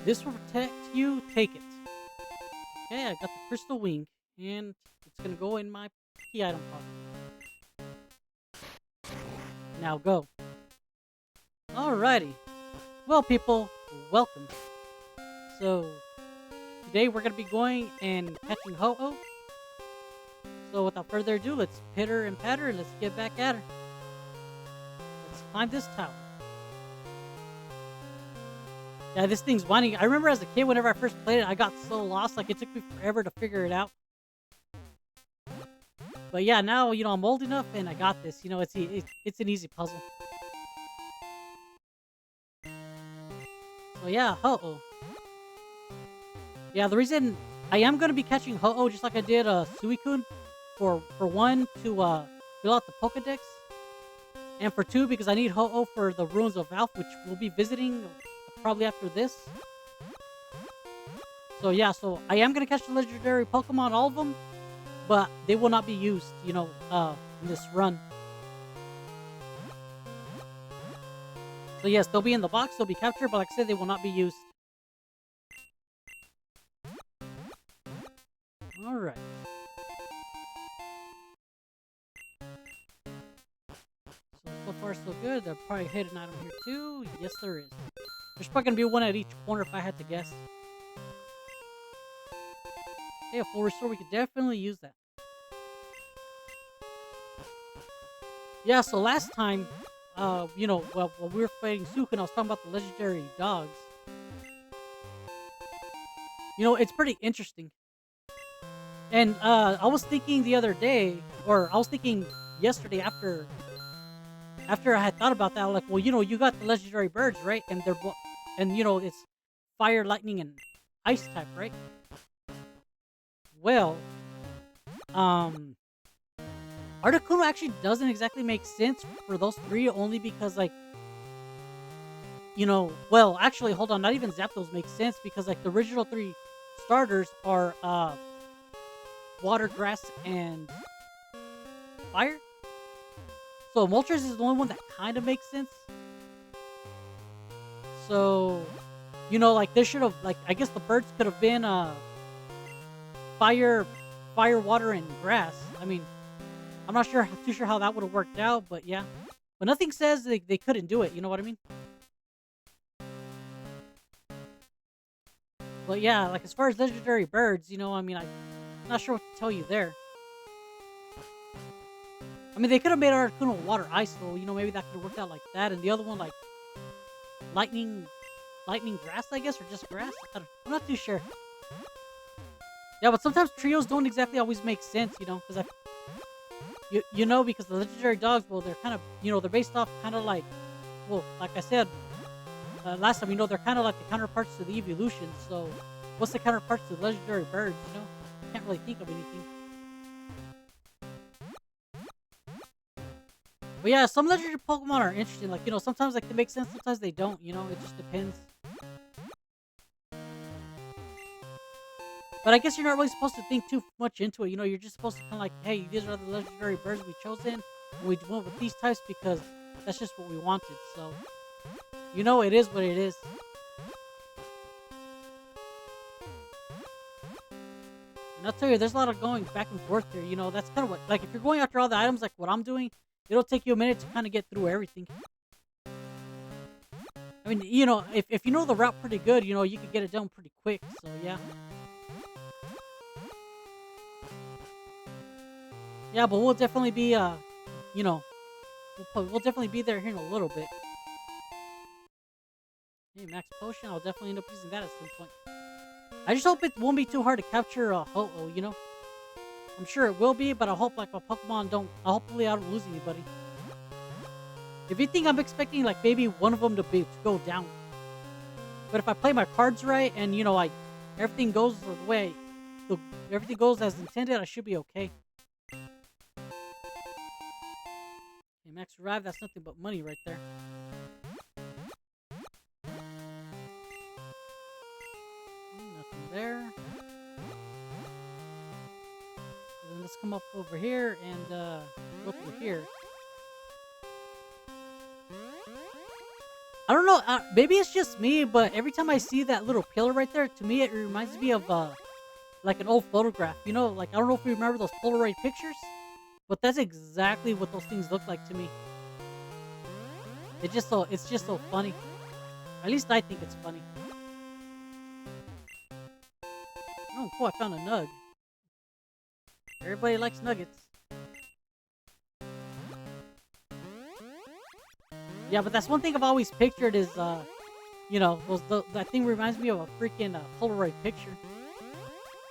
This will protect you. Take it. Okay, I got the crystal wing, and it's gonna go in my key item pocket. Now go. Alrighty. Well, people, welcome. So today we're gonna be going and catching Ho-Oh. So without further ado, let's pitter and patter and let's get back at her. Let's climb this tower. Yeah, this thing's winding. I remember as a kid, whenever I first played it, I got so lost. Like, it took me forever to figure it out. But yeah, now, I'm old enough and I got this. It's an easy puzzle. So yeah, Ho-Oh. Yeah, the reason I am going to be catching Ho-Oh just like I did Suicune, for one, to fill out the Pokedex. And for two, because I need Ho-Oh for the Ruins of Valve, which we'll be visiting probably after this. So yeah, so I am going to catch the legendary Pokemon, all of them. But they will not be used, in this run. So yes, they'll be in the box, they'll be captured, but like I said, they will not be used. Alright. So far so good. There'll probably hit an item here too. Yes, there is. There's probably going to be one at each corner if I had to guess. Hey, a full restore, we could definitely use that. Yeah, so last time, well, when we were fighting Suicune, I was talking about the legendary dogs. It's pretty interesting. And I was thinking the other day, or I was thinking yesterday after I had thought about that, like, well, you got the legendary birds, right? And it's fire, lightning, and ice type, right? Well, Articuno actually doesn't exactly make sense for those three, only because, like, well, actually, hold on, not even Zapdos makes sense, because, like, the original three starters are, water, grass, and fire. So Moltres is the only one that kind of makes sense. So, like, there should have, like, I guess the birds could have been, fire, water, and grass. I mean, I'm not too sure how that would have worked out, but yeah. But nothing says they couldn't do it, you know what I mean? But yeah, like, as far as legendary birds, I mean, I'm not sure what to tell you there. I mean, they could have made Articuno water ice, so, maybe that could have worked out like that. And the other one, like, lightning grass, I guess, or just grass? I'm not too sure. Yeah, but sometimes trios don't exactly always make sense, because because the legendary dogs, well, they're kind of, they're based off kind of like, well, like I said last time, they're kind of like the counterparts to the evolutions. So, what's the counterparts to the legendary birds? Can't really think of anything. But yeah, some legendary Pokemon are interesting. Like, sometimes like they make sense, sometimes they don't. It just depends. But I guess you're not really supposed to think too much into it. You're just supposed to kind of like, hey, these are the legendary birds we chosen, and we went with these types because that's just what we wanted. So, it is what it is. And I'll tell you, there's a lot of going back and forth here. That's kind of what, like, if you're going after all the items, like what I'm doing, it'll take you a minute to kind of get through everything. I mean, if you know the route pretty good, you can get it done pretty quick. So, yeah. Yeah, but we'll definitely be, we'll definitely be there here in a little bit. Hey, max potion, I'll definitely end up using that at some point. I just hope it won't be too hard to capture a Ho-Oh, I'm sure it will be, but I hope, like, my Pokemon hopefully I don't lose anybody. If you think I'm expecting, like, maybe one of them to go down. But if I play my cards right and, everything goes the way, everything goes as intended, I should be okay. Okay, max revive, that's nothing but money right there. Nothing there. So then let's come up over here and go through here. I don't know. Maybe it's just me, but every time I see that little pillar right there, to me it reminds me of like an old photograph. You know, like I don't know if you remember those Polaroid pictures, but that's exactly what those things look like to me. It's just so funny. At least I think it's funny. Oh, cool! I found a nug. Everybody likes nuggets. Yeah, but that's one thing I've always pictured is, you know, that thing reminds me of a freaking Polaroid picture.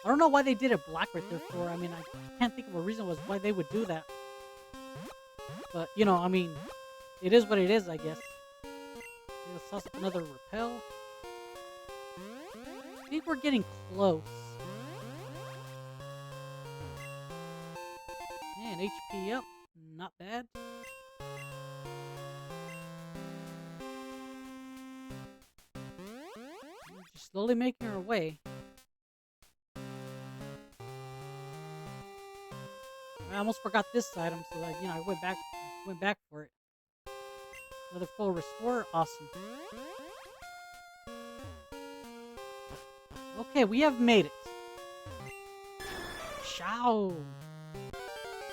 I don't know why they did it black right there for. I mean, I can't think of a reason was why they would do that. But, you know, I mean, it is what it is, I guess. Let's toss up another repel. I think we're getting close. And HP up. Not bad. We're just slowly making our way. I almost forgot this item, so like, you know, I went back for it. Another full restore, awesome. Okay, we have made it. Ciao.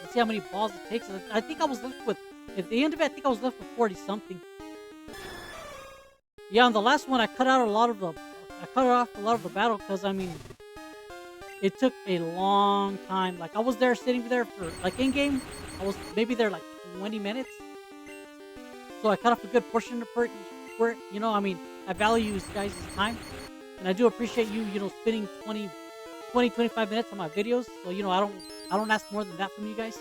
Let's see how many balls it takes. I think I was left with, at the end of it, I think I was left with 40 something. Yeah, on the last one, I cut off a lot of the battle because I mean, it took a long time. Like I was there sitting there for like in game, I was maybe there like 20 minutes. So I cut off a good portion for it. You know, I mean, I value you guys' time, and I do appreciate you, you know, spending 25 minutes on my videos. So you know, I don't ask more than that from you guys.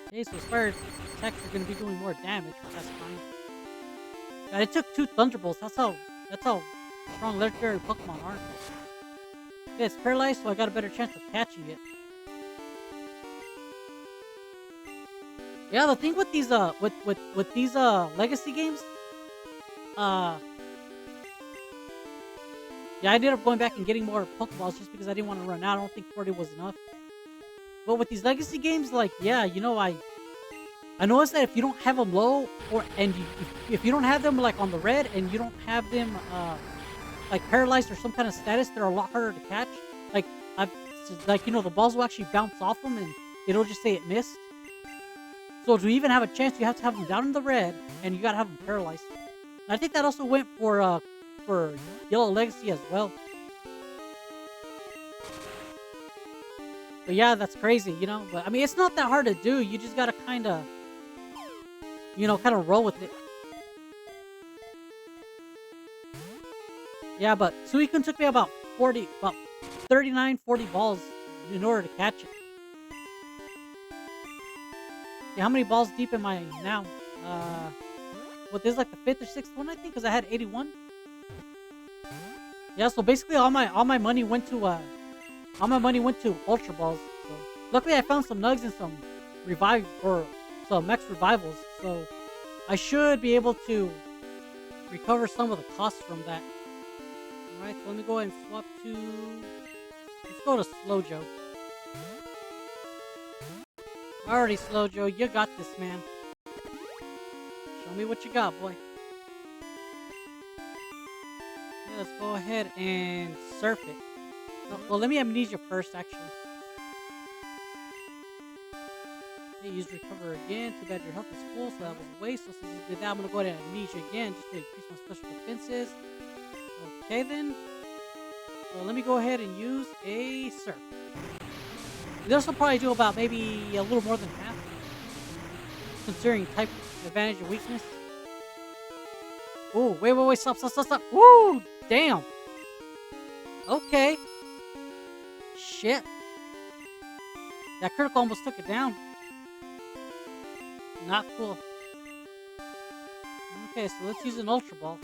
Okay, so fire attacks are going to be doing more damage, but that's fine. God, it took 2 Thunderbolts. That's how strong legendary Pokemon are. Okay, it's paralyzed, so I got a better chance of catching it. Yeah, the thing with these with these legacy games, yeah, I ended up going back and getting more Pokeballs just because I didn't want to run out. I don't think 40 was enough. But with these legacy games, like, yeah, you know, I noticed that if you don't have them low, if you don't have them like on the red, and you don't have them like paralyzed or some kind of status, they're a lot harder to catch. Like you know, the balls will actually bounce off them, and it'll just say it missed. So to even have a chance, you have to have them down in the red, and you gotta have them paralyzed. And I think that also went for Yellow Legacy as well. But yeah, that's crazy, you know. But I mean, it's not that hard to do. You just gotta kind of, you know, kind of roll with it. Yeah, but Suicune took me about 39, 40 balls in order to catch it. Yeah, how many balls deep am I now? What, this is like the 5th or 6th one, I think, because I had 81. Yeah, so basically all my money went to Ultra Balls. So luckily I found some nugs and some some max revivals. So I should be able to recover some of the costs from that. Alright, so let me go ahead and swap to, let's go to Slow Joe. Alrighty, Slow Joe, you got this, man. Show me what you got, boy. Yeah, let's go ahead and surf it. No, well, let me amnesia first, actually. Okay, use recover again. Too bad your health is full, so that was a waste. So since you did that, I'm gonna go ahead and amnesia again just to increase my special defenses. Okay, then. So let me go ahead and use a surf. This will probably do about maybe a little more than half, considering type, advantage, and weakness. Oh, wait, stop. Woo, damn. Okay. Shit. That critical almost took it down. Not cool. Okay, so let's use an Ultra Ball.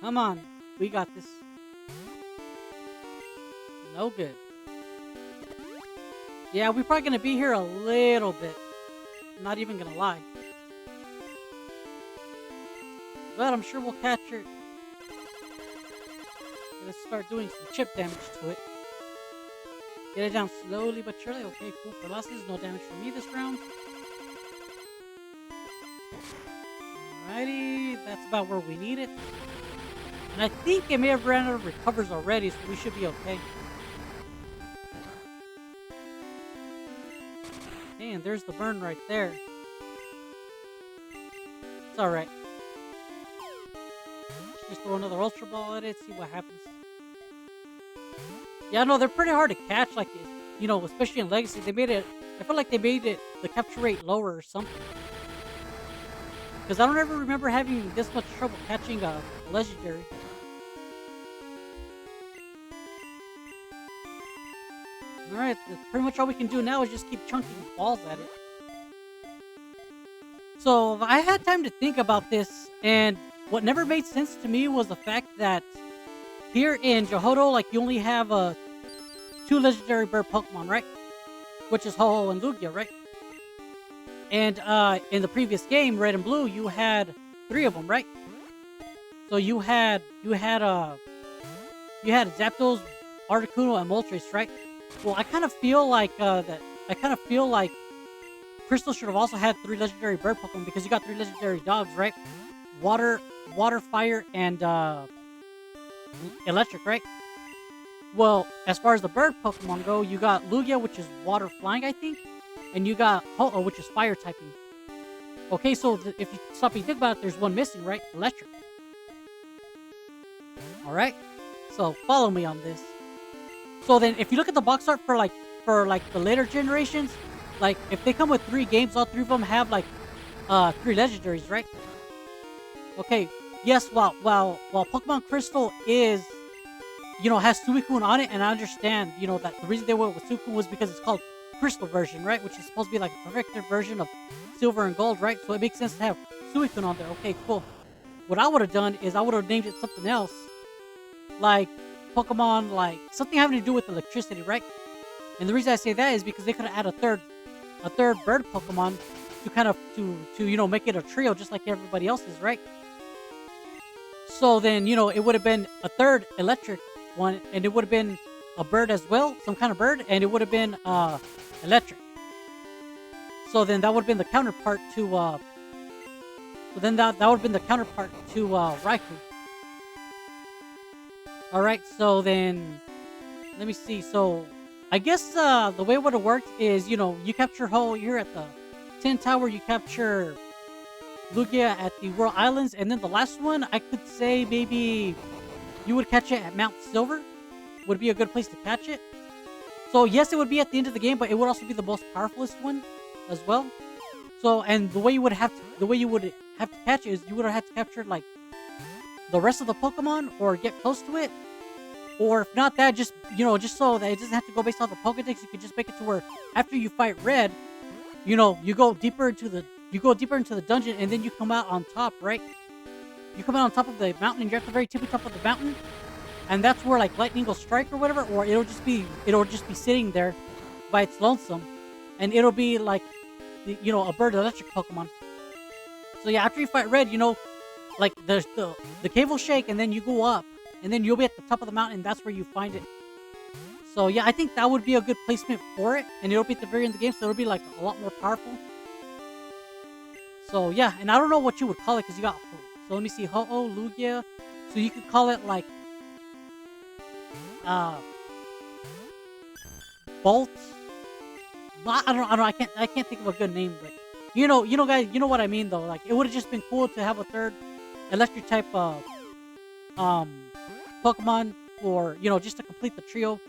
Come on, we got this. No good. Yeah, we're probably gonna be here a little bit. I'm not even gonna lie. But I'm sure we'll catch her. Let's start doing some chip damage to it. Get it down slowly but surely. Okay, cool. For losses, no damage for me this round. Alrighty, that's about where we need it. And I think it may have ran out of recovers already, so we should be okay. And there's the burn right there. It's alright. Just throw another Ultra Ball at it, see what happens. Yeah, no, they're pretty hard to catch, like, you know, especially in Legacy. They made it, I feel like they made it, the capture rate lower or something. Because I don't ever remember having this much trouble catching a Legendary. Alright, pretty much all we can do now is just keep chunking balls at it. So, I had time to think about this, and what never made sense to me was the fact that here in Johto, like, you only have 2 legendary bird Pokemon, right? Which is Ho-Oh and Lugia, right? And in the previous game, Red and Blue, you had 3 of them, right? So you had Zapdos, Articuno, and Moltres, right? Well, I kind of feel like Crystal should have also had 3 legendary bird Pokemon because you got 3 legendary dogs, right? Water, fire, and electric, right? Well, as far as the bird Pokemon go, you got Lugia, which is water flying, I think, and you got Ho-Oh, which is fire typing. Okay, so if you stop and think about it, there's one missing, right? Electric. All right, so follow me on this. So then, if you look at the box art for the later generations, like if they come with 3 games, all 3 of them have like 3 legendaries, right? Okay, yes, while Pokemon Crystal is, you know, has Suicune on it, and I understand, you know, that the reason they went with Suicune was because it's called Crystal version, right? Which is supposed to be like a perfected version of Silver and Gold, right? So it makes sense to have Suicune on there. Okay, cool. What I would have done is I would have named it something else, like Pokemon, like something having to do with electricity, right? And the reason I say that is because they could have added a third bird Pokemon to kind of to you know, make it a trio just like everybody else's, right? So then, you know, it would have been a third electric one, and it would have been a bird as well, some kind of bird, and it would have been electric. So then that would have been the counterpart to that would have been the counterpart to Raikou. All right, so then let me see. So I guess the way it would have worked is, you know, you capture Ho here at the Tin Tower, you capture Lugia at the World Islands, and then the last one, I could say maybe you would catch it at Mount Silver. Would be a good place to catch it. So yes, it would be at the end of the game, but it would also be the most powerfulest one as well. So, and the way you would have to catch it is you would have had to capture like the rest of the Pokemon or get close to it. Or if not that, just, you know, just so that it doesn't have to go based on the Pokedex, you could just make it to where after you fight Red, you know, you go deeper into the dungeon, and then you come out on top, right? You come out on top of the mountain, and you're at the very tippy top of the mountain, and that's where like lightning will strike or whatever, or it'll just be sitting there by its lonesome, and it'll be like, you know, a bird electric Pokemon. So yeah, after you fight Red, you know, like the cave will shake, and then you go up, and then you'll be at the top of the mountain, and that's where you find it. So yeah, I think that would be a good placement for it, and it'll be at the very end of the game, so it'll be like a lot more powerful. So yeah, and I don't know what you would call it because you got. So let me see, Ho-Oh, Lugia. So you could call it like Bolt. I don't know. I can't think of a good name, but you know, guys, you know what I mean though. Like it would have just been cool to have a third electric type Pokemon for, you know, just to complete the trio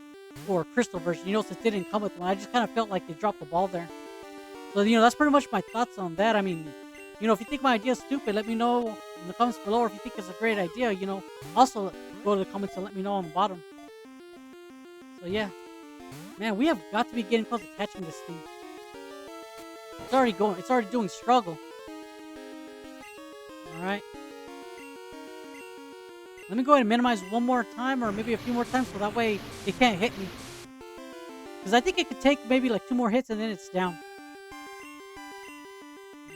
for Crystal version. You know, since it didn't come with one, I just kind of felt like they dropped the ball there. So you know, that's pretty much my thoughts on that. I mean, you know, if you think my idea is stupid, let me know in the comments below. Or if you think it's a great idea, you know, also go to the comments and let me know on the bottom. So yeah, man, we have got to be getting close to catching this thing. It's already doing struggle. Alright. Let me go ahead and minimize one more time, or maybe a few more times, so that way it can't hit me. Because I think it could take maybe like 2 more hits and then it's down.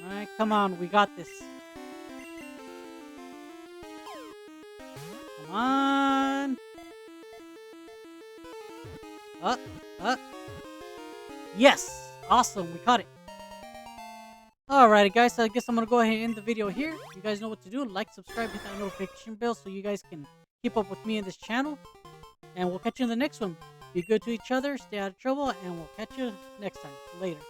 Alright, come on, we got this. Come on. Up. Yes! Awesome, we caught it. Alrighty, guys. So I guess I'm gonna go ahead and end the video here. You guys know what to do. Like, subscribe, hit that notification bell so you guys can keep up with me in this channel. And we'll catch you in the next one. Be good to each other, stay out of trouble, and we'll catch you next time. Later.